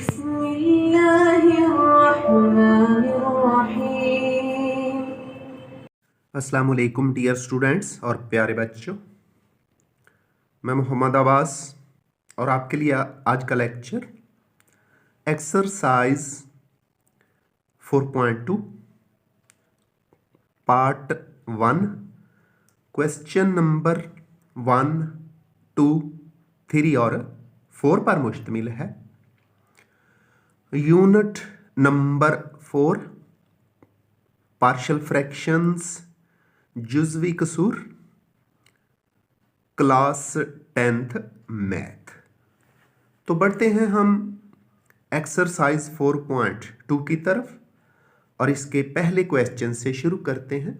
बिस्मिल्लाहिर्रहमानिर्रहीम। अस्सलाम वालेकुम डियर स्टूडेंट्स और प्यारे बच्चों, मैं मोहम्मद अब्बास और आपके लिए आज का lecture exercise 4.2 part 1 question number 1, 2, 3 और 4 पर मुश्तमिल है। यूनिट नंबर 4 पार्शियल फ्रैक्शंस, जुज़वी कसूर, क्लास 10th मैथ। तो बढ़ते हैं हम एक्सरसाइज 4.2 की तरफ और इसके पहले क्वेश्चन से शुरू करते हैं।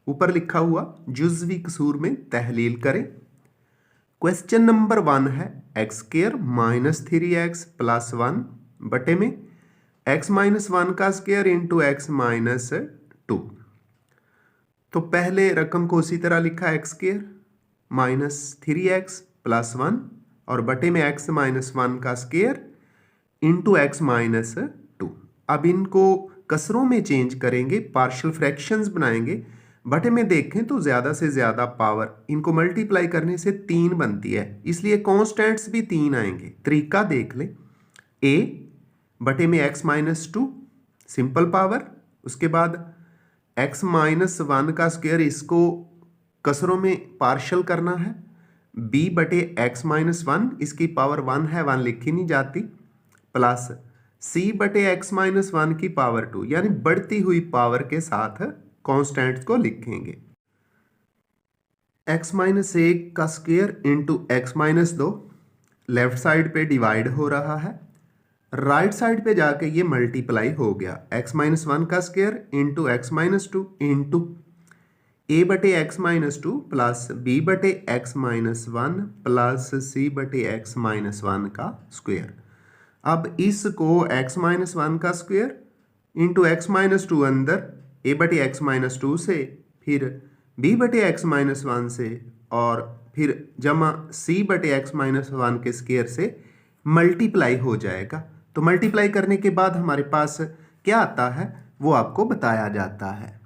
ऊपर लिखा हुआ जुज़वी कसूर में तहलील करें। क्वेश्चन नंबर 1 है एक्स स्क्वायर -3x + 1 बटे में x-1 का स्क्वायर इंटू x-2। तो पहले रकम को उसी तरह लिखा एक्स स्क्वायर -3x + 1 और बटे में x-1 का स्क्वायर इंटू x-2। अब इनको कसरों में चेंज करेंगे, पार्शियल फ्रैक्शंस बनाएंगे। बटे में देखें तो ज़्यादा से ज़्यादा पावर, इनको मल्टीप्लाई करने से 3 बनती है, इसलिए कॉन्स्टेंट्स भी 3 आएंगे। तरीका देख लें, a बटे में x-2 सिंपल पावर, उसके बाद x-1 का स्क्वायर, इसको कसरों में पार्शियल करना है। b बटे x-1 इसकी पावर 1 है, 1 लिखी नहीं जाती, प्लस c बटे x-1 की पावर 2, यानी बढ़ती हुई पावर के साथ कॉन्स्टेंट्स को लिखेंगे। x-1 का square into x-2 left side पे डिवाइड हो रहा है, राइट साइड पे जाके ये मल्टीप्लाई हो गया। x-1 का square into x-2 into a बटे x-2 प्लस b बटे x-1 प्लस c बटे x-1 का स्क्वायर। अब इसको x-1 का स्क्वायर इंटू x-2 अंदर a बटे x-2 से, फिर b बटे x-1 से और फिर जमा c बटे x-1 के स्क्वायर से मल्टीप्लाई हो जाएगा। तो मल्टीप्लाई करने के बाद हमारे पास क्या आता है वो आपको बताया जाता है।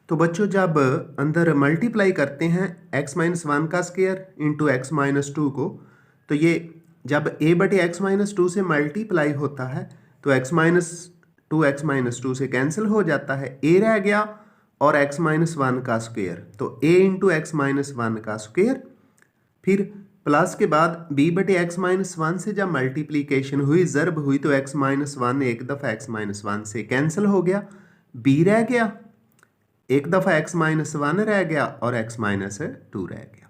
तो बच्चों जब अंदर मल्टीप्लाई करते हैं x-1 का स्क्वायर इंटू x-2 को, तो ये जब a बटे x-2 से मल्टीप्लाई होता है तो x-2 से कैंसिल हो जाता है, a रह गया और x-1 का स्क्वायर, तो a इंटू x-1 का स्क्वायर, फिर प्लस के बाद b बटे x-1 से जब मल्टीप्लीकेशन हुई, ज़र्ब हुई, तो x-1 एक दफ़ा x-1 से कैंसिल हो गया, b रह गया, एक दफ़ा x-1 रह गया और x-2 रह गया।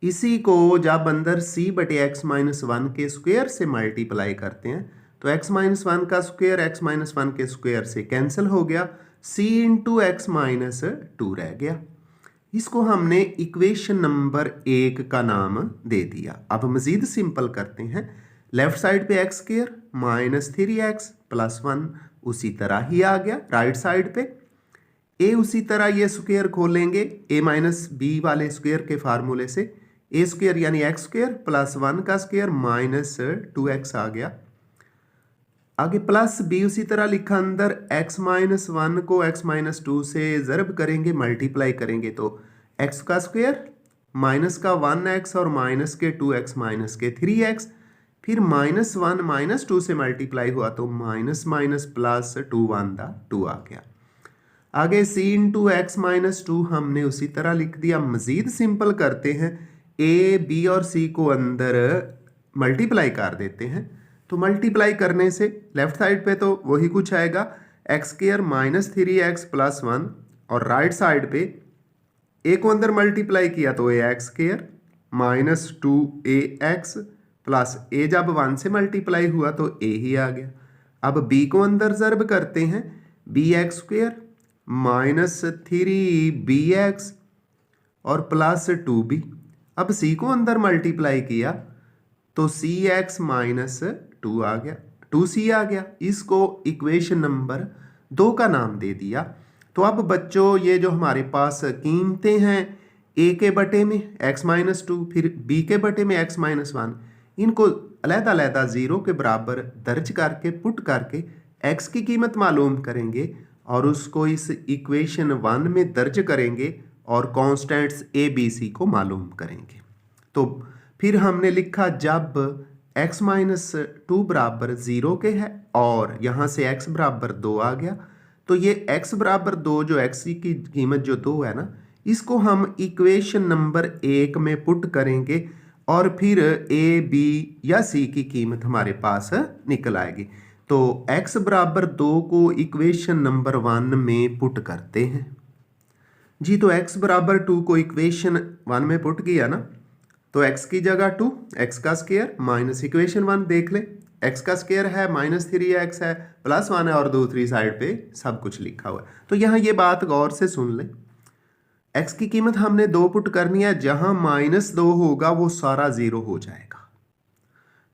इसी को जब अंदर c बटे x-1 के स्क्वायर से मल्टीप्लाई करते हैं तो x-1 का स्क्वायर x-1 के स्क्वायर से कैंसिल हो गया, c इंटू x-2 रह गया। इसको हमने इक्वेशन नंबर 1 का नाम दे दिया। अब मज़ीद सिंपल करते हैं, लेफ्ट साइड पे एक्स स्क्वायर -3x + 1 उसी तरह ही आ गया, राइट साइड पे a उसी तरह ये स्क्वायर खोलेंगे, a माइनस b वाले स्क्वायर के फार्मूले से, a स्क्वायर यानी x स्क्वायर प्लस 1 का स्क्वायर -2x आ गया। आगे प्लस b उसी तरह लिखा अंदर, x-1 को x-2 से ज़रब करेंगे, मल्टीप्लाई करेंगे तो x का स्क्वायर माइनस का 1x और माइनस के 2x माइनस के 3x, फिर -1 -2 से मल्टीप्लाई हुआ तो माइनस माइनस प्लस 2 1 2 आ गया। आगे c इंटू x-2 हमने उसी तरह लिख दिया। मज़ीद सिंपल करते हैं, a b और c को अंदर मल्टीप्लाई कर देते हैं, तो मल्टीप्लाई करने से लेफ्ट साइड पे तो वही कुछ आएगा, एक्स स्क्वायर -3x + 1 और राइट साइड पे a को अंदर मल्टीप्लाई किया तो ax square -2ax plus a जब 1 से मल्टीप्लाई हुआ तो a ही आ गया। अब b को अंदर ज़र्ब करते हैं, bx स्क्वायर -3bx और प्लस 2b। अब c को अंदर मल्टीप्लाई किया तो cx-2 आ गया, 2c आ गया। इसको इक्वेशन नंबर 2 का नाम दे दिया। तो अब बच्चों ये जो हमारे पास कीमतें हैं a के बटे में x-2, फिर b के बटे में x-1, इनको अलग-अलग ज़ीरो के बराबर दर्ज करके पुट करके एक्स की कीमत मालूम करेंगे और उसको इस इक्वेशन 1 में दर्ज करेंगे और कॉन्स्टेंट्स ए बी सी को मालूम करेंगे। तो फिर हमने लिखा जब x माइनस 2 बराबर 0 के है और यहाँ से x बराबर 2 आ गया, तो ये x बराबर 2 जो x की कीमत जो 2 है ना, इसको हम इक्वेशन नंबर 1 में पुट करेंगे और फिर a, b या c की कीमत हमारे पास निकल आएगी। तो x बराबर 2 को इक्वेशन नंबर 1 में पुट करते हैं जी। तो x बराबर 2 को इक्वेशन 1 में पुट किया ना, तो x की जगह 2, x का स्क्वायर माइनस इक्वेशन 1 देख ले, x का स्क्वायर है -3x है +1 है और दूसरी साइड पे सब कुछ लिखा हुआ है। तो यहाँ ये बात गौर से सुन ले, x की कीमत हमने 2 पुट करनी है, जहाँ -2 होगा वो सारा 0 हो जाएगा।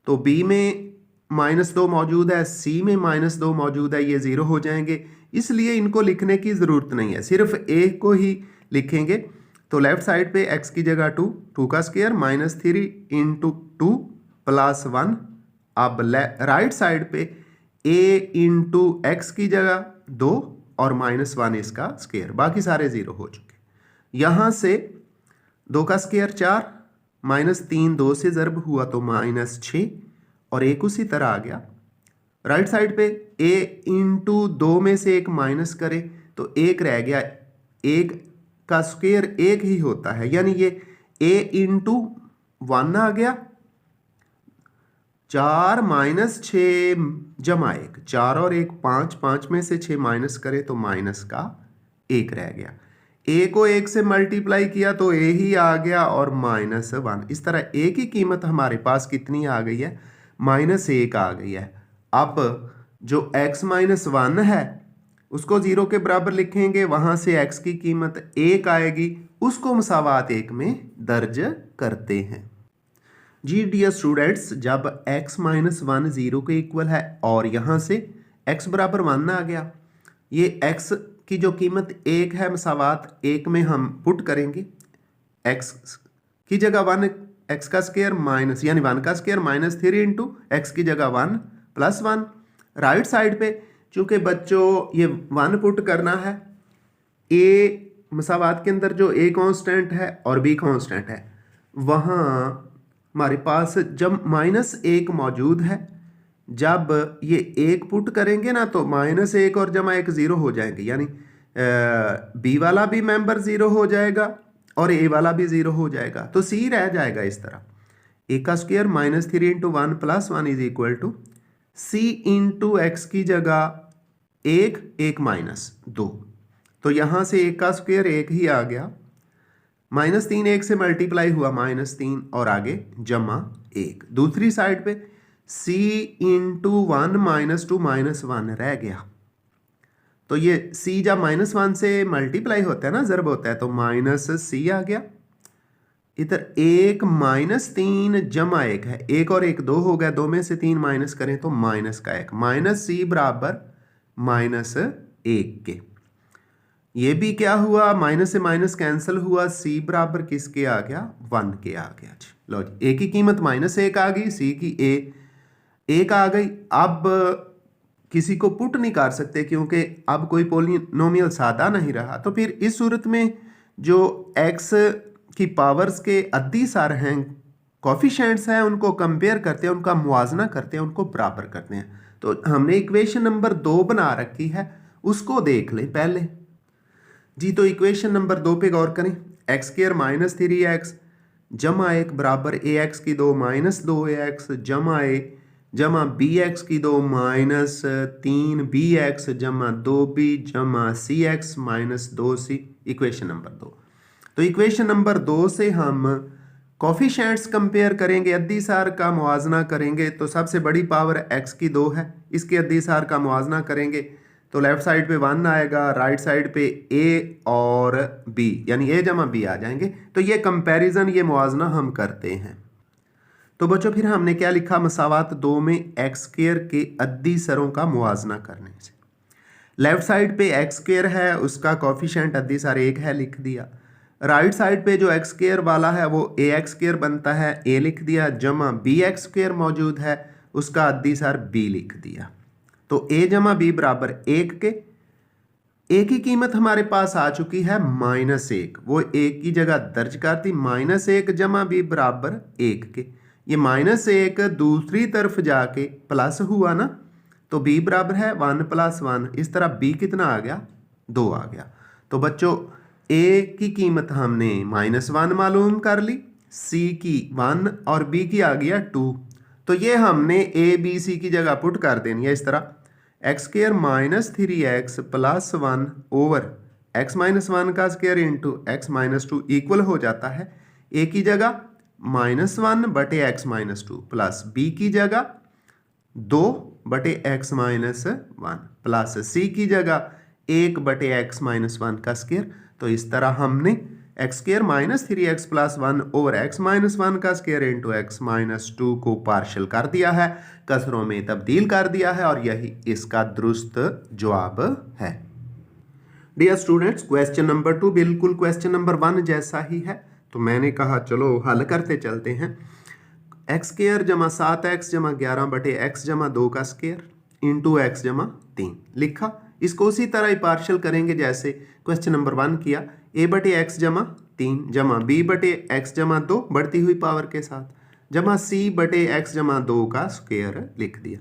तो b में -2 मौजूद है, c में -2 मौजूद है, ये 0 हो जाएंगे, इसलिए इनको लिखने की ज़रूरत नहीं है, सिर्फ a को ही लिखेंगे। तो लेफ्ट साइड पे x की जगह 2, 2 का स्क्वायर -3 इंटू 2 +1। अब राइट साइड पे a इंटू एक्स की जगह 2 और -1 इसका स्क्वायर, बाकी सारे 0 हो चुके। यहाँ से 2 का स्क्वायर 4, -3 2 से ज़र्ब हुआ तो -6 और एक उसी तरह आ गया। राइट साइड पे a इंटू 2 में से एक माइनस करे तो 1 रह गया, 1 का स्क्वायर 1 ही होता है, यानी ये a इंटू 1 आ गया, 4 -6 जमा 1, 4 और 1 5, 5 में से 6 माइनस करे तो माइनस का 1 रह गया। a को 1 से मल्टीप्लाई किया तो a ही आ गया और -1। इस तरह a की कीमत हमारे पास कितनी आ गई है, -1 आ गई है। अब जो x -1 है उसको 0 के बराबर लिखेंगे, वहाँ से x की कीमत 1 आएगी, उसको मसावात 1 में दर्ज करते हैं जी। डियर स्टूडेंट्स, जब x -1 0 के इक्वल है और यहाँ से x बराबर 1 आ गया, ये x की जो कीमत 1 है मसावात 1 में हम पुट करेंगे, x की जगह 1, x का स्क्वायर माइनस यानी 1 का स्क्वायर -3 इंटू x की जगह 1 +1। राइट साइड पे चूंकि बच्चों ये 1 पुट करना है, a मसावात के अंदर जो a कांस्टेंट है और b कांस्टेंट है, वहाँ हमारे पास जब -1 मौजूद है, जब ये 1 पुट करेंगे ना तो -1 और जमा 1 0 हो जाएंगे, यानी b वाला भी मेंबर 0 हो जाएगा और a वाला भी 0 हो जाएगा, तो c रह जाएगा इस तरह। a का square -3 into 1 +1 is equal to c into x की जगह 1 -2, तो यहाँ से 1 का स्क्वायर 1 ही आ गया, -3 1 से मल्टीप्लाई हुआ -3 और आगे जमा 1। दूसरी साइड पे c इंटू 1 -2 -1 रह गया, तो ये c जब -1 से मल्टीप्लाई होता है ना, ज़र्ब होता है, तो -c आ गया। इधर 1 -3 जमा 1 है, 1 और 1 2 हो गया, 2 में से 3 माइनस करें तो माइनस का 1, -c बराबर -1 के। ये भी क्या हुआ, माइनस से माइनस कैंसिल हुआ, c बराबर किसके आ गया, 1 के आ गया जी। लो जी, a की कीमत -1 आ गई, c की 1 आ गई। अब किसी को पुट नहीं कर सकते क्योंकि अब कोई पोलिनोमियल सादा नहीं रहा, तो फिर इस सूरत में जो x की पावर्स के अद्दी सार हैं, कोफिशिएंट्स हैं, उनको कंपेयर करते हैं, उनका मुआजना करते हैं, उनको बराबर करते हैं। तो हमने इक्वेशन नंबर 2 बना रखी है, उसको देख लें पहले जी। तो इक्वेशन नंबर 2 पे गौर करें, x² -3x जमा 1 बराबर ax की 2 -2ax जमा 1 जमा bx की 2 -3bx जमा 2b जमा cx -2c, इक्वेशन नंबर 2। तो इक्वेशन नंबर 2 से हम कोफिशिएंट्स कंपेयर करेंगे, अद्दीसार का मुआजना करेंगे, तो सबसे बड़ी पावर x की 2 है, इसके अद्दीसार का मुआजना करेंगे तो लेफ्ट साइड पे 1 आएगा, राइट साइड पे a और b यानी a जमा b आ जाएंगे। तो ये कंपैरिजन, ये मुआजना हम करते हैं। तो बच्चों फिर हमने क्या लिखा, मसावात 2 में x² के अद्दीसरों का मुआजना करने से, लेफ्ट साइड पे x² है, उसका कोफिशिएंट अद्दीसार 1 है, लिख दिया। राइट साइड पे जो एक्स स्क्वायर वाला है वो ए एक्स स्क्वायर बनता है, ए लिख दिया, जमा बी एक्स स्क्वायर मौजूद है, उसका अद्दी सर बी लिख दिया। तो ए जमा बी बराबर 1 के। ए की कीमत हमारे पास आ चुकी है -1, वो ए की जगह दर्ज करती, -1 जमा बी बराबर 1 के। ये -1 दूसरी तरफ जाके प्लस हुआ ना, तो बी बराबर है 1 + 1। इस तरह बी कितना आ गया, 2 आ गया। तो बच्चों ए की कीमत हमने -1 मालूम कर ली, सी की 1 और बी की आ गया 2। तो ये हमने ए बी सी की जगह पुट कर देनी है इस तरह, x² - 3x + 1 ओवर x - 1 का स्क्वायर इंटू x - 2 इक्वल हो जाता है ए की जगह -1 बटे x - 2 प्लस बी की जगह 2 बटे x - 1 प्लस सी की जगह 1 बटे x - 1 का स्क्वायर। तो इस तरह हमने x² - 3x + 1 ओवर x - 1 का स्क्वायर इंटू x - 2 को पार्शल कर दिया है, कसरों में तब्दील कर दिया है, और यही इसका दुरुस्त जवाब है। डियर स्टूडेंट्स, क्वेश्चन नंबर 2 बिल्कुल क्वेश्चन नंबर 1 जैसा ही है। तो मैंने कहा चलो हल करते चलते हैं। x² जमा 7x जमा 11 बटे x जमा 2 का स्क्वायर इंटू x जमा 3 लिखा। इसको उसी तरह ही पार्शल करेंगे जैसे क्वेश्चन नंबर 1 किया, a बटे x जमा 3 जमा b बटे x जमा 2 बढ़ती हुई पावर के साथ जमा c बटे x जमा 2 का स्क्वायर लिख दिया।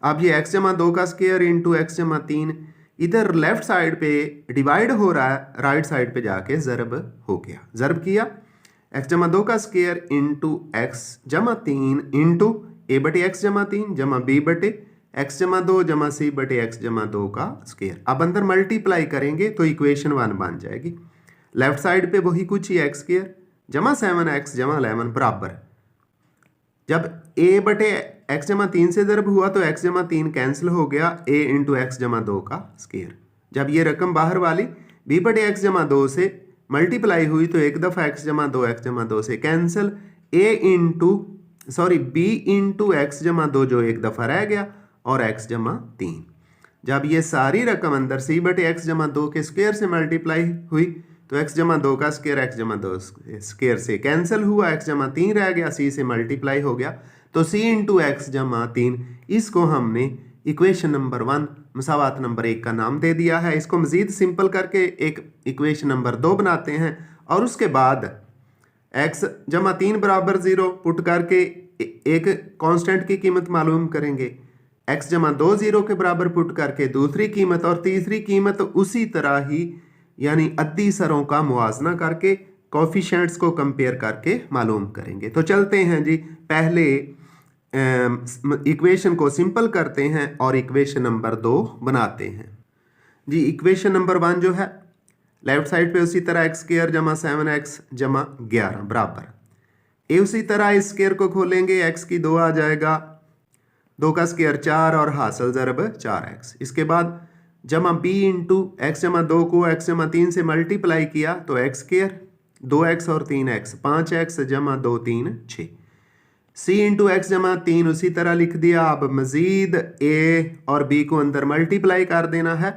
अब ये x जमा 2 का स्क्वायर इंटू x जमा 3 इधर लेफ्ट साइड पे डिवाइड हो रहा है, राइट साइड पे जाके ज़रब हो गया। ज़रब किया x जमा 2 का स्क्वायर इंटू x जमा 3 इंटू a बटे x जमा 3 जमा b बटे x जमा 2 जमा c बटे x जमा 2 का स्क्वायर। अब अंदर मल्टीप्लाई करेंगे तो इक्वेशन 1 बन जाएगी। लेफ्ट साइड पे वही कुछ ही x² जमा 7x जमा 11 बराबर, जब a बटे x जमा 3 से ज़रब हुआ तो x जमा 3 कैंसिल हो गया, a इंटू x जमा 2 का स्क्वायर। जब ये रकम बाहर वाली b बटे x जमा 2 से मल्टीप्लाई हुई तो एक दफ़ा x जमा 2 x जमा 2 से कैंसिल, b इंटू x जमा 2 जो एक दफ़ा रह गया और x जमा 3। जब ये सारी रकम अंदर c बटे x जमा 2 के स्क्वायर से मल्टीप्लाई हुई तो x जमा 2 का स्क्वायर x जमा 2 स्क्वायर से कैंसिल हुआ, x जमा 3 रह गया, c से मल्टीप्लाई हो गया, तो c इंटू x जमा 3। इसको हमने इक्वेशन नंबर 1 मसावात नंबर 1 का नाम दे दिया है। इसको मज़ीद सिंपल करके एक इक्वेशन नंबर 2 बनाते हैं और उसके बाद x जमा 3 बराबर 0 पुट करके एक कांस्टेंट की कीमत मालूम करेंगे, x जमा 2 0 के बराबर पुट करके दूसरी कीमत, और तीसरी कीमत उसी तरह ही यानी अद्दी सरों का मुआजना करके कोफिशिएंट्स को कंपेयर करके मालूम करेंगे। तो चलते हैं जी, पहले इक्वेशन को सिंपल करते हैं और इक्वेशन नंबर 2 बनाते हैं जी। इक्वेशन नंबर 1 जो है लेफ्ट साइड पे उसी तरह x² जमा 7x जमा 11 बराबर, ये उसी तरह इस स्क्वायर को खोलेंगे, x की 2 आ जाएगा, 2 का स्क्वायर 4 और हासिल ज़रब 4x। इसके बाद जमा b इंटू x जमा 2 को x जमा 3 से मल्टीप्लाई किया तो x² 2x और 3x 5x जमा 2 3 6, c इंटू x जमा 3 उसी तरह लिख दिया। अब मज़ीद a और b को अंदर मल्टीप्लाई कर देना है,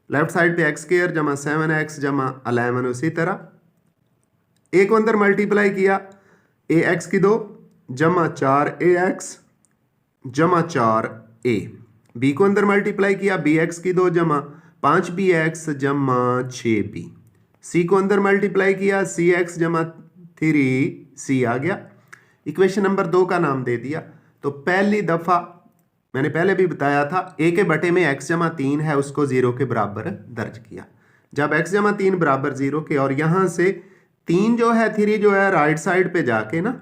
लेफ्ट साइड पे x² जमा 7x जमा 11 उसी तरह, a को अंदर मल्टीप्लाई किया, ax की 2 जमा 4ax जमा 4a, b को अंदर मल्टीप्लाई किया, bx की 2 जमा 5bx जमा 6b, c को अंदर मल्टीप्लाई किया, cx जमा 3c आ गया। इक्वेशन नंबर 2 का नाम दे दिया। तो पहली दफ़ा मैंने पहले भी बताया था, a के बटे में x जमा 3 है उसको 0 के बराबर दर्ज किया। जब x जमा 3 बराबर 0 के और यहाँ से 3 जो है 3 जो है राइट साइड पे जाके ना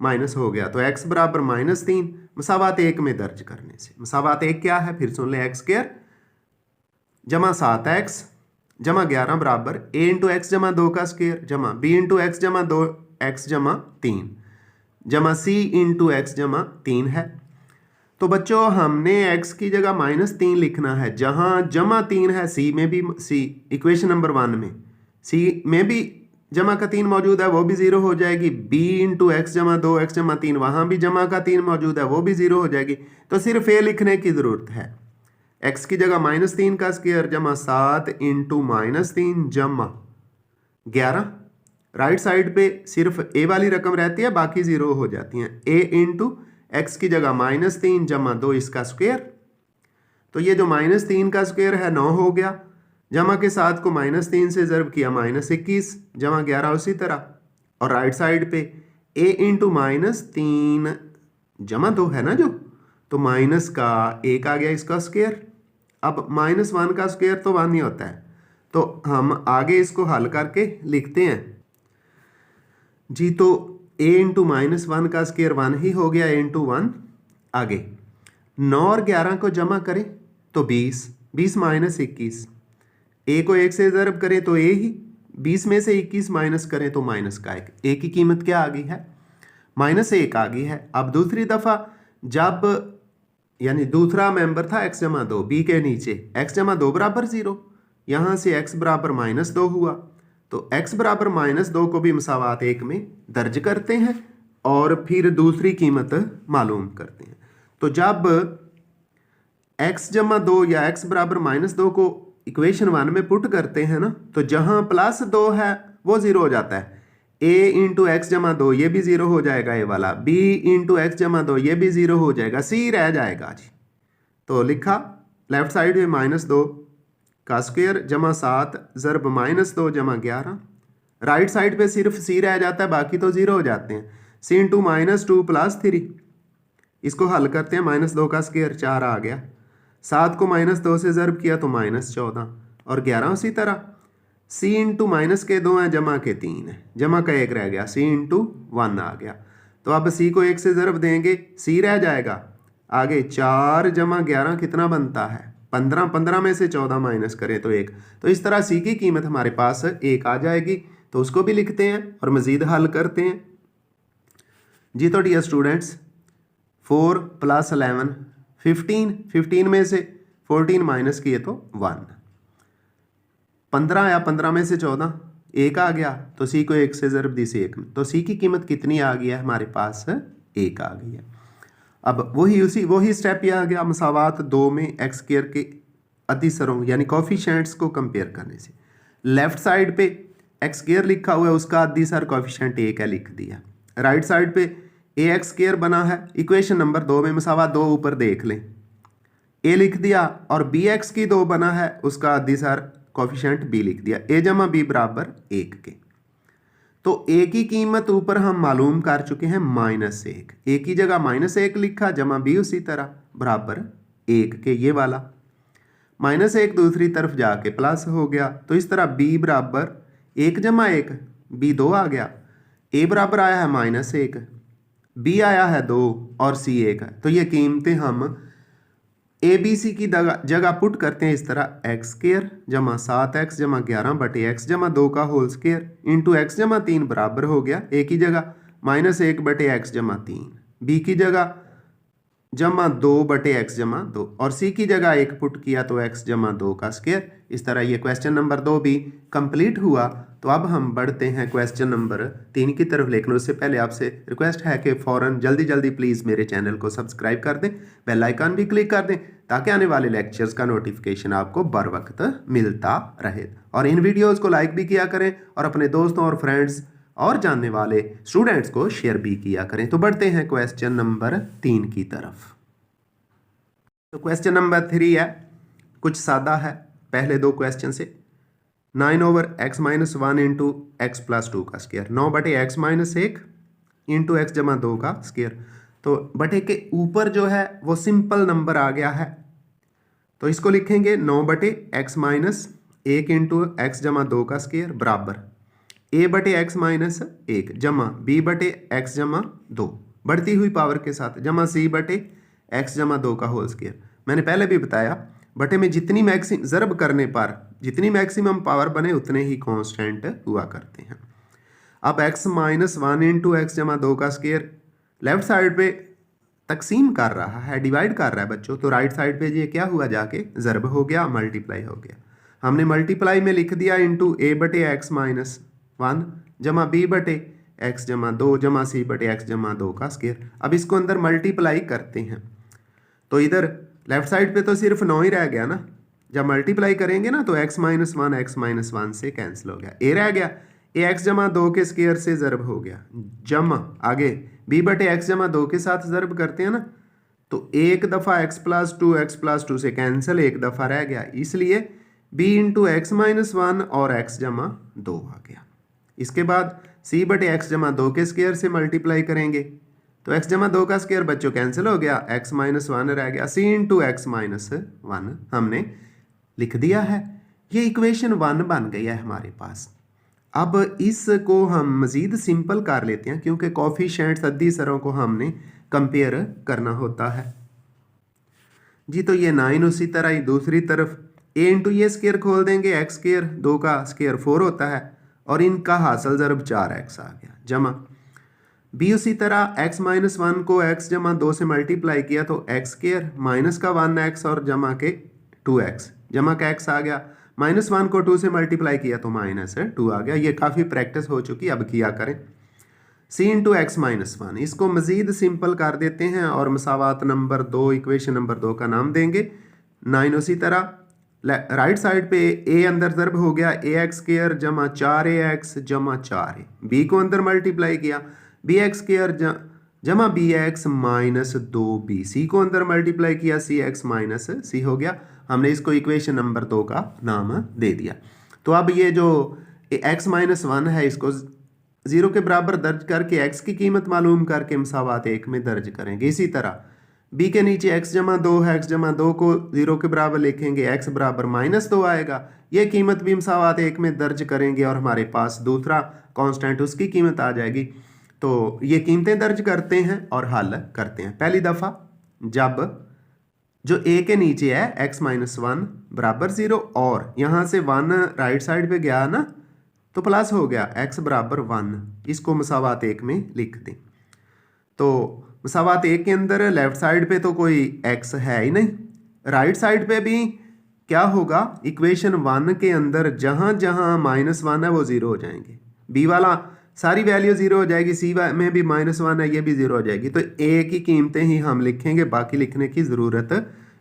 माइनस हो गया, तो x बराबर -3 मसावात 1 में दर्ज करने से। मसावात 1 क्या है, फिर सुन ले, x² जमा 7x जमा 11 बराबर a इंटू x जमा 2 का स्क्वायर जमा b इंटू x जमा 2 x जमा 3 जमा c इंटू x जमा 3 है। तो बच्चों हमने x की जगह -3 लिखना है, जहाँ जमा 3 है c में भी, c इक्वेशन नंबर 1 में c में भी जमा का 3 मौजूद है, वो भी 0 हो जाएगी, b इंटू x जमा 2 x जमा 3 वहाँ भी जमा का 3 मौजूद है, वो भी 0 हो जाएगी। तो सिर्फ a लिखने की ज़रूरत है, x की जगह -3 का स्क्वायर जमा 7 इंटू -3 जमा 11 राइट साइड पे सिर्फ ए वाली रकम रहती है, बाकी जीरो हो जाती हैं। ए इंटू एक्स की जगह -3 जमा 2 इसका स्क्वायर, तो ये जो -3 का स्क्वायर है 9 हो गया, जमा के साथ को -3 से ज़र्ब किया -21 जमा 11 उसी तरह, और राइट साइड पे a इंटू -3 जमा 2 है ना जो, तो माइनस का 1 आ गया इसका स्क्वायर। अब -1 का स्क्वायर तो 1 ही होता है, तो हम आगे इसको हल करके लिखते हैं जी। तो a इंटू -1 का स्क्वायर 1 ही हो गया, a इंटू 1। आगे 9 और 11 को जमा करें तो 20, 20 माइनस 21, a को 1 से ज़रब करें तो a ही, 20 में से 21 माइनस करें तो माइनस का 1, a की कीमत क्या आ गई है, -1 आ गई है। अब दूसरी दफ़ा जब यानी दूसरा मेंबर था x जमा 2, b के नीचे x जमा 2 बराबर 0, यहाँ से x बराबर -2 हुआ, तो x बराबर -2 को भी मसावात 1 में दर्ज करते हैं और फिर दूसरी कीमत मालूम करते हैं। तो जब x जमा 2 या x बराबर -2 को इक्वेशन 1 में पुट करते हैं ना, तो जहाँ +2 है वो 0 हो जाता है। a इंटू एक्स जमा 2 ये भी 0 हो जाएगा, ये वाला b इंटू एक्स जमा 2 ये भी 0 हो जाएगा, c रह जाएगा जी। तो लिखा लेफ्ट साइड में -2 का स्क्वायर जमा 7 ज़रब -2 जमा 11, राइट साइड पे सिर्फ c रह जाता है, बाकी तो 0 हो जाते हैं। c इंटू -2 + 3, इसको हल करते हैं, -2 का स्क्वायर 4 आ गया, 7 को -2 से ज़रब किया तो -14 और 11 उसी तरह। c इंटू माइनस के 2 हैं जमा के 3 है, जमा का 1 रह गया, c इंटू 1 आ गया। तो अब c को 1 से ज़रब देंगे, c रह जाएगा। आगे 4 जमा 11 कितना बनता है 15, 15 में से 14 माइनस करें तो 1, तो इस तरह c की कीमत हमारे पास 1 आ जाएगी। तो उसको भी लिखते हैं और मज़ीद हल करते हैं जी। तो डियर स्टूडेंट्स 4 + 11 15, 15 में से 14 माइनस किए तो 1, 15 आया, 15 में से 14 1 आ गया, तो c को 1 से ज़रब दी से 1 में, तो c की कीमत कितनी आ गई है हमारे पास 1 आ गई है। अब वही स्टेप ये आ गया मसावात 2 में x स्क्वायर के अतिसरों यानी कोफिशिएंट्स को कंपेयर करने से। लेफ्ट साइड पे x स्क्वायर लिखा हुआ है, उसका अतिसर कोफिशिएंट 1 है, लिख दिया। राइट साइड पे ax स्क्वायर बना है, इक्वेशन नंबर 2 में मसावात 2 ऊपर देख लें, a लिख दिया, और bx की 2 बना है, उसका अतिसर कोफिशिएंट b लिख दिया, a जमा b बराबर 1 के। तो a की कीमत ऊपर हम मालूम कर चुके हैं -1, a की जगह -1 लिखा जमा b उसी तरह बराबर 1 के, ये वाला -1 दूसरी तरफ जाके प्लस हो गया, तो इस तरह b बराबर 1 जमा 1, b 2 आ गया, a बराबर आया है -1, b आया है 2 और c 1 है। तो ये कीमतें हम ए बी सी की जगह पुट करते हैं इस तरह, एक्स स्क्वायर जमा 7x जमा 11 बटे x जमा 2 का होल स्क्वायर इंटू एक्स जमा 3 बराबर हो गया, ए की जगह -1 बटे x जमा 3, बी की जगह जमा 2 बटे x जमा 2 और c की जगह 1 पुट किया तो x जमा 2 का स्क्वायर। इस तरह ये क्वेश्चन नंबर 2 भी कंप्लीट हुआ। तो अब हम बढ़ते हैं क्वेश्चन नंबर 3 की तरफ, लेकिन उससे पहले आपसे रिक्वेस्ट है कि फ़ौरन जल्दी प्लीज़ मेरे चैनल को सब्सक्राइब कर दें, बेल आइकन भी क्लिक कर दें, ताकि आने वाले लेक्चर्स का नोटिफिकेशन आपको बर वक्त मिलता रहे। और इन वीडियोज़ को लाइक भी किया करें और अपने दोस्तों और फ्रेंड्स और जानने वाले स्टूडेंट्स को शेयर भी किया करें। तो बढ़ते हैं क्वेश्चन नंबर 3 की तरफ। तो क्वेश्चन नंबर 3 है, कुछ सादा है पहले 2 क्वेश्चन से। 9/x-1 इंटू एक्स प्लस 2 का स्क्वायर, 9 बटे x-1 इंटू एक्स जमा 2 का स्क्वायर। तो बटे के ऊपर जो है वो सिंपल नंबर आ गया है, तो इसको लिखेंगे 9 बटे x-1 इंटू एक्स जमा 2 का स्क्वायर बराबर a बटे x-1 जमा b बटे x जमा 2 बढ़ती हुई पावर के साथ जमा c बटे x जमा 2 का होल स्क्वायर। मैंने पहले भी बताया बटे में जितनी ज़रब करने पर जितनी मैक्सिमम पावर बने उतने ही कांस्टेंट हुआ करते हैं। अब x-1 इंटू एक्स जमा 2 का स्क्वायर लेफ्ट साइड पे तकसीम कर रहा है, डिवाइड कर रहा है बच्चों, तो राइट साइड पे ये क्या हुआ जाके ज़रब हो गया, मल्टीप्लाई हो गया। हमने मल्टीप्लाई में लिख दिया इंटू a बटे x-1 जमा b बटे x जमा 2 जमा c बटे x जमा 2 का स्क्वायर। अब इसको अंदर मल्टीप्लाई करते हैं, तो इधर लेफ्ट साइड पे तो सिर्फ 9 ही रह गया ना, जब मल्टीप्लाई करेंगे ना तो x-1 से कैंसिल हो गया, a रह गया, ए एक्स जमा 2 के स्क्वायर से ज़र्ब हो गया, जमा आगे बी बटे एक्स जमा 2 के साथ ज़र्ब करते हैं ना, तो एक दफ़ा x प्लस टू से कैंसिल, एक दफ़ा रह गया, इसलिए b इंटू एक्स माइनस 1 और x जमा 2 आ गया। इसके बाद c बटे एक्स जमा 2 के स्क्वायर से मल्टीप्लाई करेंगे, तो x जमा 2 का स्क्वायर बच्चों कैंसिल हो गया, x माइनस 1 रह गया, c इंटू एक्स माइनस 1 हमने लिख दिया है। ये इक्वेशन 1 बन गई है हमारे पास। अब इसको हम मज़ीद सिंपल कर लेते हैं, क्योंकि कोफिशिएंट्स अद्दी सरों को हमने कंपेयर करना होता है जी। तो ये 9 उसी तरह ही दूसरी तरफ a इंटू ये स्क्वायर खोल देंगे, x स्क्वायर 2 का स्क्वायर 4 होता है और इनका हासिल ज़रब 4x आ गया, जमा b उसी तरह x माइनस 1 को x जमा 2 से मल्टीप्लाई किया तो x स्क्वायर माइनस का 1x और जमा के 2x, जमा का x आ गया, माइनस 1 को 2 से मल्टीप्लाई किया तो माइनस 2 आ गया। ये काफ़ी प्रैक्टिस हो चुकी, अब किया करें। c इंटू एक्स माइनस 1, इसको मज़ीद सिंपल कर देते हैं और मसावात नंबर 2, इक्वेशन नंबर 2 का नाम देंगे। 9 उसी तरह राइट साइड पे a अंदर ज़रब हो गया, ax स्क्वायर जमा 4ax जमा 4a, b को अंदर मल्टीप्लाई किया, bx स्क्वायर जमा bx माइनस 2b, c को अंदर मल्टीप्लाई किया, cx माइनस c हो गया। हमने इसको इक्वेशन नंबर 2 का नाम दे दिया। तो अब ये जो x माइनस 1 है, इसको 0 के बराबर दर्ज करके x की कीमत मालूम करके मसावात 1 में दर्ज करेंगे। इसी तरह b के नीचे x जमा 2 है, x जमा 2 को 0 के बराबर लिखेंगे, x बराबर माइनस 2 आएगा, ये कीमत भी मसावात 1 में दर्ज करेंगे और हमारे पास दूसरा कांस्टेंट उसकी कीमत आ जाएगी। तो ये कीमतें दर्ज करते हैं और हल करते हैं। पहली दफ़ा जब जो a के नीचे है x माइनस 1 बराबर 0 और यहाँ से 1 राइट साइड पे गया ना, तो प्लस हो गया x बराबर 1, इसको मसावात 1 में लिख दें। तो मसावात 1 के अंदर लेफ्ट साइड पे तो कोई x है ही नहीं, राइट साइड पे भी क्या होगा, इक्वेशन 1 के अंदर जहाँ जहाँ माइनस 1 है वो 0 हो जाएंगे, b वाला सारी वैल्यू 0 हो जाएगी, c में भी माइनस 1 है, ये भी 0 हो जाएगी। तो a की कीमतें ही हम लिखेंगे, बाकी लिखने की ज़रूरत,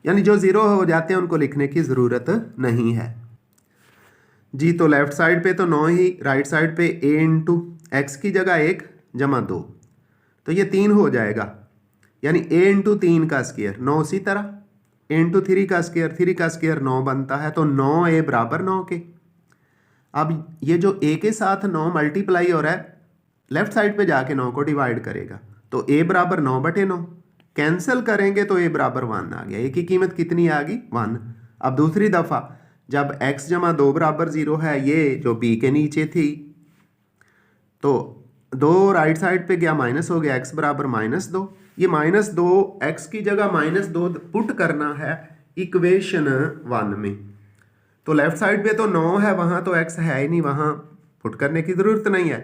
यानी जो 0 हो जाते हैं उनको लिखने की ज़रूरत नहीं है जी। तो लेफ्ट साइड पे तो 9 ही, राइट साइड पे a इंटू एक्स की जगह 1 जमा 2, तो ये 3 हो जाएगा, यानी a इंटू 3 का स्क्वायर 9, उसी तरह a इंटू 3 का स्क्वायर, 3 का स्क्वायर 9 बनता है, तो 9a बराबर 9 के। अब ये जो a के साथ 9 मल्टीप्लाई हो रहा है, लेफ्ट साइड पे जाके 9 को डिवाइड करेगा, तो a बराबर 9 बटे 9, कैंसिल करेंगे तो a बराबर 1 आ गया, a की कीमत कितनी आ गई 1। अब दूसरी दफ़ा जब x जमा 2 बराबर 0 है, ये जो b के नीचे थी, तो 2 राइट साइड पे गया, माइनस हो गया, x बराबर माइनस 2, ये माइनस 2 x की जगह माइनस 2 पुट करना है इक्वेशन 1 में। तो लेफ्ट साइड पे तो 9 है, वहाँ तो x है ही नहीं, वहाँ पुट करने की ज़रूरत नहीं है।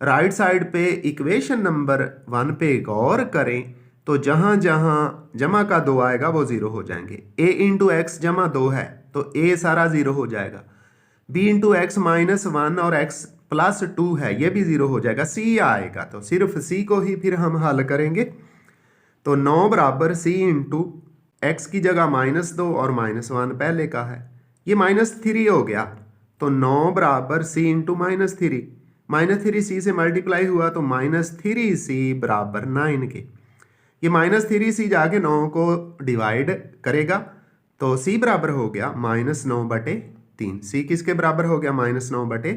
राइट साइड पे इक्वेशन नंबर 1 पे गौर करें, तो जहाँ जहाँ जमा का 2 आएगा वो 0 हो जाएंगे। a इंटू एक्स जमा 2 है तो a सारा 0 हो जाएगा, b इंटू एक्स माइनस 1 और x प्लस 2 है, ये भी 0 हो जाएगा, c आएगा, तो सिर्फ c को ही फिर हम हल करेंगे। तो 9 बराबर c इंटू एक्स की जगह माइनस 2 और माइनस 1 पहले का है, ये माइनस 3 हो गया, तो 9 बराबर c into minus 3, minus 3 c से मल्टीप्लाई हुआ तो माइनस 3c बराबर 9 के। ये माइनस 3c जाके 9 को डिवाइड करेगा, तो c बराबर हो गया माइनस 9 बटे 3, c किसके बराबर हो गया माइनस 9 बटे,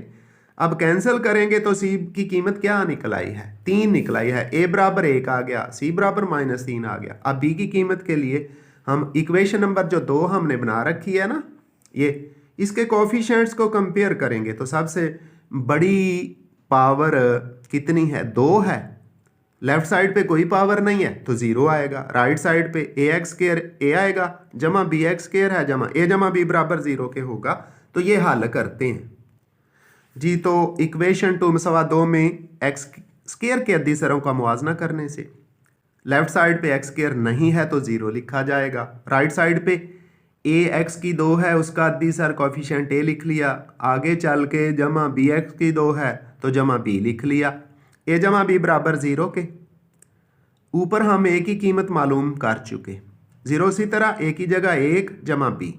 अब कैंसिल करेंगे तो c की कीमत क्या निकल आई है 3 निकल आई है, a बराबर 1 आ गया, c बराबर माइनस 3 आ गया। अब b की कीमत के लिए हम इक्वेशन नंबर जो 2 हमने बना रखी है ना, ये इसके कोफिशिएंट्स को कंपेयर करेंगे, तो सबसे बड़ी पावर कितनी है 2 है, लेफ्ट साइड पे कोई पावर नहीं है तो 0 आएगा, राइट साइड पे ax स्क्वायर a आएगा जमा bx स्क्वायर है जमा a जमा b बराबर 0 के होगा। तो ये हल करते हैं जी। तो इक्वेशन 2 मसवा 2 में x स्क्वायर के अद्दी सरों का मुवाजना करने से लेफ्ट साइड पे x स्क्वायर नहीं है तो 0 लिखा जाएगा, राइट साइड पे ax की 2 है, उसका अद्दी सर कोफिशिएंट a लिख लिया, आगे चल के जमा bx की 2 है तो जमा b लिख लिया, a जमा b बराबर 0 के। ऊपर हम a की कीमत मालूम कर चुके, 0 इसी तरह a की जगह 1 जमा b,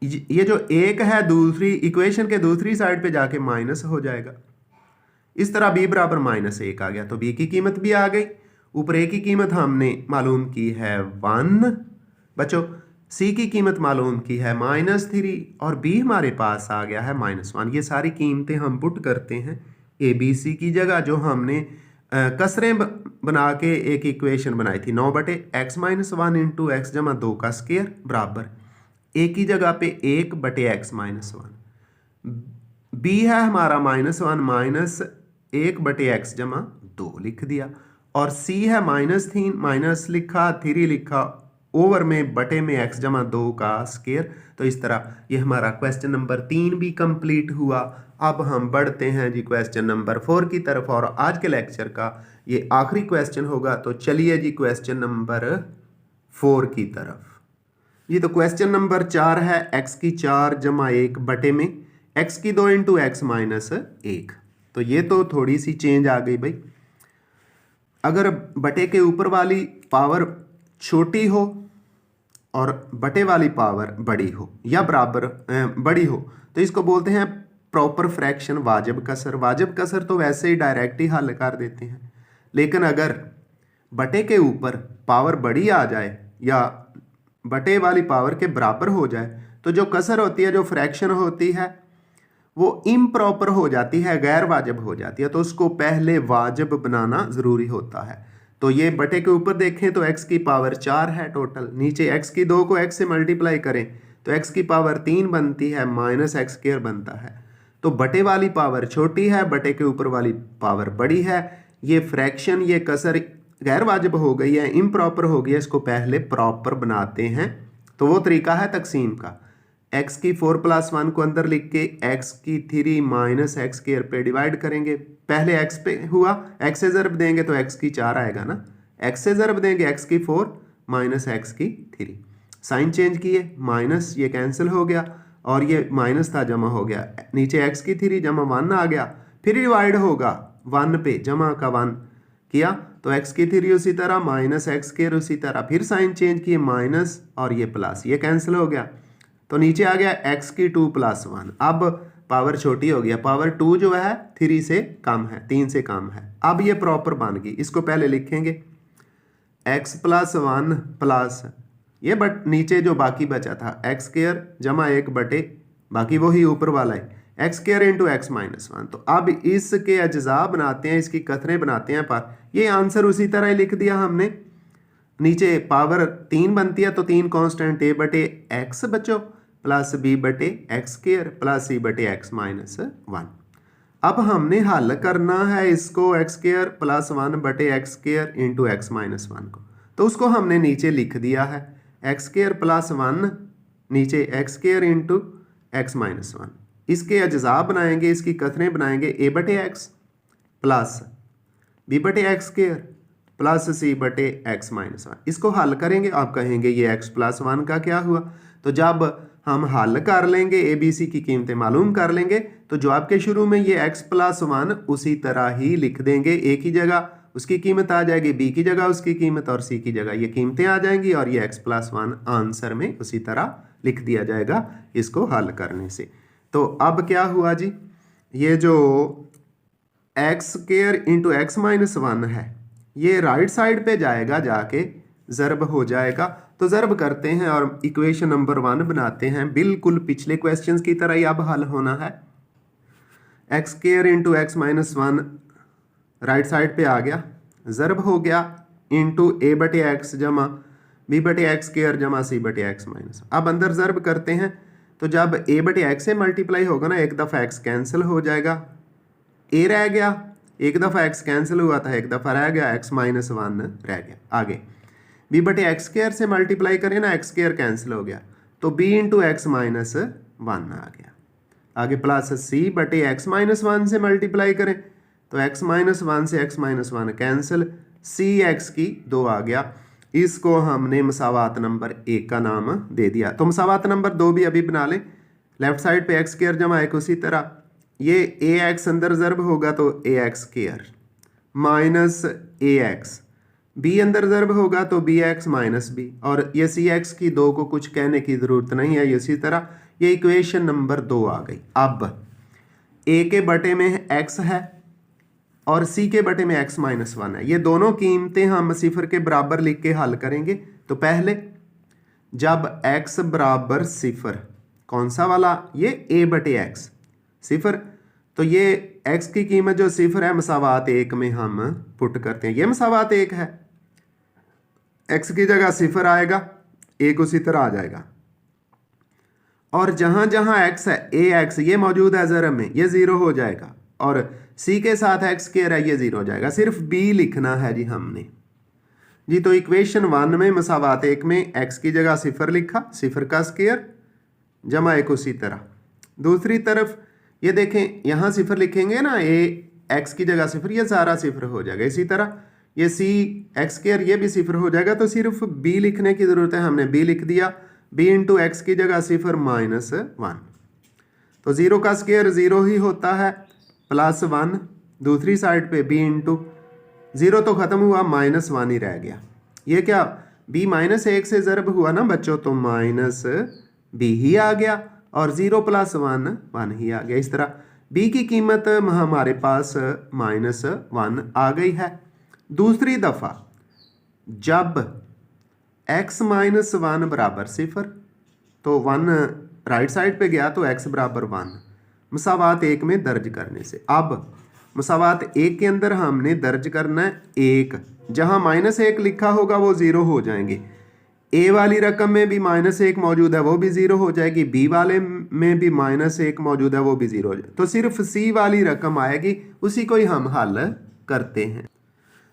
ये जो 1 है दूसरी इक्वेशन के दूसरी साइड पे जाके माइनस हो जाएगा, इस तरह b बराबर -1 आ गया, तो b की कीमत भी आ गई। ऊपर a की कीमत हमने मालूम की है 1 बच्चों, c की कीमत मालूम की है -3 और b हमारे पास आ गया है -1। ये सारी कीमतें हम पुट करते हैं a b c की जगह, जो हमने कसरें बना के एक इक्वेशन बनाई थी 9/x-1 इंटू एक्स जमा 2 का स्क्वायर बराबर a की जगह पे 1/x-1, b है हमारा -1 -1/x जमा 2 लिख दिया, और c है -3 माइनस लिखा 3 लिखा ओवर में बटे में x जमा 2 का स्क्वायर। तो इस तरह ये हमारा क्वेश्चन नंबर 3 भी कंप्लीट हुआ। अब हम बढ़ते हैं जी क्वेश्चन नंबर 4 की तरफ, और आज के लेक्चर का ये आखिरी क्वेश्चन होगा। तो चलिए जी क्वेश्चन नंबर 4 की तरफ। जी तो क्वेश्चन नंबर 4 है x की 4 जमा 1 बटे में x की 2 इंटू एक्स माइनस 1। तो ये तो थोड़ी सी चेंज आ गई भाई। अगर बटे के ऊपर वाली पावर छोटी हो और बटे वाली पावर बड़ी हो या बराबर बड़ी हो, तो इसको बोलते हैं प्रॉपर फ्रैक्शन, वाजिब कसर। वाजिब कसर तो वैसे ही डायरेक्ट ही हल कर देते हैं, लेकिन अगर बटे के ऊपर पावर बड़ी आ जाए या बटे वाली पावर के बराबर हो जाए, तो जो कसर होती है, जो फ्रैक्शन होती है, वो इम्प्रॉपर हो जाती है, गैर वाजिब हो जाती है। तो उसको पहले वाजिब बनाना ज़रूरी होता है। तो ये बटे के ऊपर देखें तो x की पावर 4 है टोटल, नीचे x की 2 को x से मल्टीप्लाई करें तो x की पावर 3 बनती है, माइनस एक्स स्क्वायर बनता है। तो बटे वाली पावर छोटी है, बटे के ऊपर वाली पावर बड़ी है। ये फ्रैक्शन, ये कसर गैर वाजिब हो गई है, इम्प्रॉपर हो गई है, इसको पहले प्रॉपर बनाते हैं। तो वो तरीका है तकसीम का। x की 4 + 1 को अंदर लिख के x की 3 माइनस एक्स स्क्वायर पे डिवाइड करेंगे। पहले x पे हुआ, x से ज़रब देंगे तो x की 4 आएगा ना, x से ज़रब देंगे x की 4 माइनस एक्स की 3। साइन चेंज किए, माइनस ये कैंसिल हो गया और ये माइनस था जमा हो गया, नीचे x की 3 जमा 1 आ गया, फिर डिवाइड होगा 1 पे, जमा का 1 किया तो x की 3 उसी तरह, माइनस एक्स स्क्वायर उसी तरह, फिर साइन चेंज किए माइनस और ये प्लस, ये कैंसिल हो गया तो नीचे आ गया x की 2 + 1। अब पावर छोटी हो गया, पावर 2 जो है 3 से कम है, 3 से कम है। अब ये प्रॉपर बन गई, इसको पहले लिखेंगे x + 1 प्लस ये बट नीचे जो बाकी बचा था x² जमा 1 बटे बाकी वही ऊपर वाला है x² इंटू एक्स माइनस 1। तो अब इसके अज्जा बनाते हैं, इसकी कथरें बनाते हैं, पर ये आंसर उसी तरह ही लिख दिया हमने। नीचे पावर 3 बनती है तो 3 कांस्टेंट a बटे x बचो प्लस b बटे x² प्लस c बटे x माइनस 1। अब हमने हल करना है इसको x² प्लस 1 बटे x² इंटू एक्स माइनस 1 को, तो उसको हमने नीचे लिख दिया है x² प्लस 1 नीचे x² इंटू एक्स माइनस 1। इसके अज्जा बनाएंगे, इसकी कथरें बनाएंगे a बटे x प्लस b बटे x² प्लस c बटे एक्स माइनस 1। इसको हल करेंगे, आप कहेंगे ये x + 1 का क्या हुआ। तो जब हम हल कर लेंगे, ए बी सी की कीमतें मालूम कर लेंगे, तो जो आपके शुरू में ये x + 1 उसी तरह ही लिख देंगे। a की जगह उसकी कीमत आ जाएगी, b की जगह उसकी कीमत और c की जगह ये कीमतें आ जाएंगी, और ये x + 1 आंसर में उसी तरह लिख दिया जाएगा इसको हल करने से। तो अब क्या हुआ जी, ये जो x² इंटू एक्स माइनस 1 है, ये राइट साइड पे जाएगा, जाके ज़रब हो जाएगा। तो ज़रब करते हैं और इक्वेशन नंबर 1 बनाते हैं, बिल्कुल पिछले क्वेश्चंस की तरह ही अब हल होना है। x² into x minus 1 right side पे आ गया, ज़रब हो गया इंटू a बटे एक्स जमा b बटे x² जमा c बटे एक्स माइनस। अब अंदर ज़रब करते हैं, तो जब a बटे एक्स से मल्टीप्लाई होगा ना, एक दफ़ा x कैंसिल हो जाएगा, a रह गया, एक दफ़ा x कैंसिल हुआ था, एक दफ़ा रह गया, x माइनस 1 रह गया। आगे b बटे x² से मल्टीप्लाई करें ना, x² कैंसिल हो गया, तो b इंटू एक्स माइनस 1 आ गया। आगे प्लस c बटे एक्स माइनस 1 से मल्टीप्लाई करें तो x माइनस 1 से x minus 1 cancel, c x की 2 आ गया। इसको हमने मसावात नंबर 1 का नाम दे दिया। तो मसावात नंबर 2 भी अभी बना लें। लेफ्ट साइड पे x² जमा 1 उसी तरह, ये ax अंदर ज़रब होगा तो ax² माइनस ax, b अंदर ज़रब होगा तो bx माइनस b, और ये cx की 2 को कुछ कहने की ज़रूरत नहीं है, इसी तरह ये इक्वेशन नंबर 2 आ गई। अब a के बटे में x है, और सी के बटे में x माइनस वन है। ये दोनों कीमतें हम सिफर के बराबर लिख के हल करेंगे। तो पहले जब x बराबर सिफर, कौन सा वाला, ये a बटे x सिफर, तो ये x की कीमत जो सिफर है मसावात एक में हम पुट करते हैं। ये मसावात एक है, x की जगह सिफर आएगा, एक उसी तरह आ जाएगा। और जहां जहां x है ax ये मौजूद है ज़रब में, ये ज़ीरो हो जाएगा। और c के साथ x स्क्वायर है, ये ज़ीरो हो जाएगा। सिर्फ b लिखना है जी हमने जी। तो इक्वेशन 1 में मसावात एक में x की जगह सिफर लिखा, सिफर का स्क्वायर जमा एक उसी तरह। दूसरी तरफ ये देखें, यहाँ सिफर लिखेंगे ना, a x की जगह सिफर, ये सारा सिफर हो जाएगा। इसी तरह ये c x स्क्वायर ये भी सिफर हो जाएगा। तो सिर्फ b लिखने की ज़रूरत है, हमने b लिख दिया। b इंटू एक्स की जगह सिफर माइनस वन, तो ज़ीरो का स्क्वायर ज़ीरो ही होता है, प्लस वन। दूसरी साइड पे b इंटू ज़ीरो तो ख़त्म हुआ, माइनस वन ही रह गया। ये क्या, b माइनस एक से ज़रब हुआ ना बच्चों, तो माइनस b ही आ गया, और ज़ीरो प्लस वन वन ही आ गया। इस तरह b की कीमत हमारे पास माइनस वन आ गई है। दूसरी दफ़ा जब x माइनस वन बराबर सिफर, तो वन राइट साइड पे गया तो x बराबर वन, मसावात एक में दर्ज करने से। अब मसावात एक के अंदर हमने दर्ज करना है एक, जहां माइनस एक लिखा होगा वो ज़ीरो हो जाएंगे। a वाली रकम में भी माइनस एक मौजूद है, वो भी ज़ीरो हो जाएगी। b वाले में भी माइनस एक मौजूद है, वो भी ज़ीरो हो जाएगी। तो सिर्फ c वाली रकम आएगी, उसी को ही हम हल करते हैं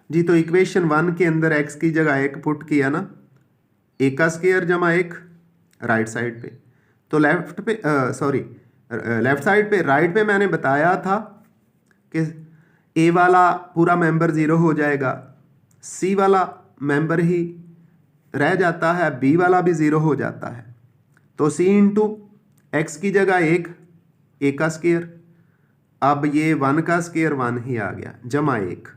जी। तो इक्वेशन 1 के अंदर x की जगह एक पुट किया ना, एक का स्क्वायर जमा एक राइट साइड पे, तो लेफ्ट साइड पे, राइट पे मैंने बताया था कि a वाला पूरा मेंबर ज़ीरो हो जाएगा, c वाला मेंबर ही रह जाता है, b वाला भी ज़ीरो हो जाता है। तो c इंटू एक्स की जगह एक का स्क्वायर, अब ये वन का स्क्वायर वन ही आ गया, जमा एक,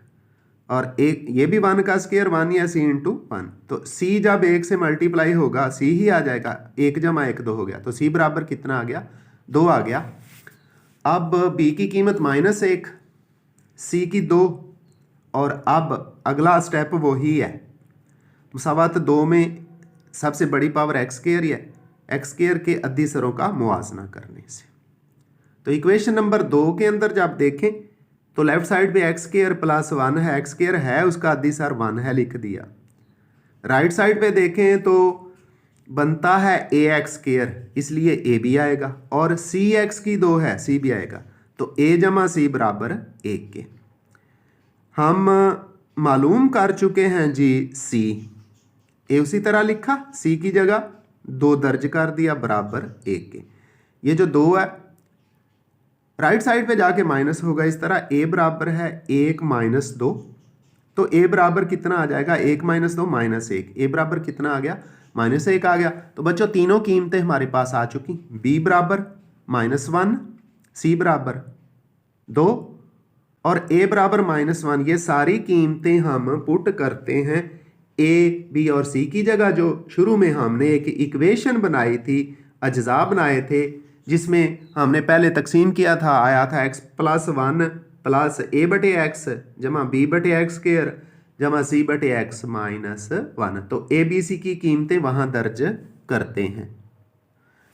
और एक ये भी वन का स्क्वायर वन ही है, c इंटू वन। तो c जब एक से मल्टीप्लाई होगा c ही आ जाएगा, एक जमा एक दो हो गया। तो c बराबर कितना आ गया, दो आ गया। अब b की कीमत माइनस एक, c की दो, और अब अगला स्टेप वही है, मसावत दो में सबसे बड़ी पावर एक्स स्क्वायर है, एक्स स्क्वायर के अद्धी सरों का मुआवजा करने से। तो इक्वेशन नंबर 2 के अंदर जब देखें तो लेफ्ट साइड पे एक्स स्क्वायर प्लस वन है, एक्स स्क्वायर है उसका अद्धी सर वन है, लिख दिया। राइट साइड पे देखें तो बनता है ए एक्स स्क्वायर, इसलिए ए भी आएगा, और सी एक्स की दो है, सी भी आएगा। तो ए जमा सी बराबर एक के। हम मालूम कर चुके हैं जी सी, ए उसी तरह लिखा, सी की जगह दो दर्ज कर दिया बराबर एक के। ये जो दो है राइट साइड पे जाके माइनस होगा, इस तरह ए बराबर है एक माइनस दो, तो ए बराबर कितना आ जाएगा, एक माइनस दो माइनस एक, ए बराबर कितना आ गया, माइनस एक आ गया। तो बच्चों तीनों कीमतें हमारे पास आ चुकी, बी बराबर माइनस वन, सी बराबर दो, और ए बराबर माइनस वन। ये सारी कीमतें हम पुट करते हैं ए बी और सी की जगह। जो शुरू में हमने एक इक्वेशन बनाई थी, अज्जा बनाए थे, जिसमें हमने पहले तकसीम किया था, आया था एक्स प्लस वन प्लस ए बटे एक्स जमा बी बटे एक्स स्क्वायर जमा सी बटे एक्स माइनस वन। तो ए बी सी की कीमतें वहाँ दर्ज करते हैं।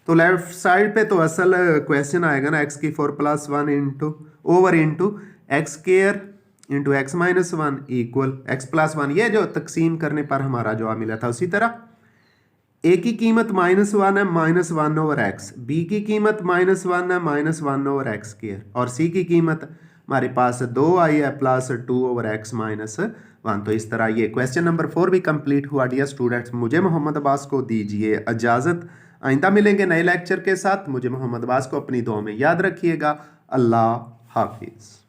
तो लेफ्ट साइड पे तो असल क्वेश्चन आएगा ना, एक्स की four plus one into over into x square into x minus one equal x plus one. ये जो तकसीम करने पर हमारा जवाब मिला था। उसी तरह ए की कीमत माइनस वन है, minus one over x, B की कीमत माइनस वन है, minus one over x square, और सी की कीमत हमारे पास दो आई है plus two over x minus one. तो इस तरह ये क्वेश्चन नंबर 4 भी कंप्लीट हुआ। डियर स्टूडेंट्स, मुझे मोहम्मद अब्बास को दीजिए इजाज़त। आइंदा मिलेंगे नए लेक्चर के साथ। मुझे मोहम्मद अब्बास को अपनी दुआ में याद रखिएगा। अल्लाह हाफिज़।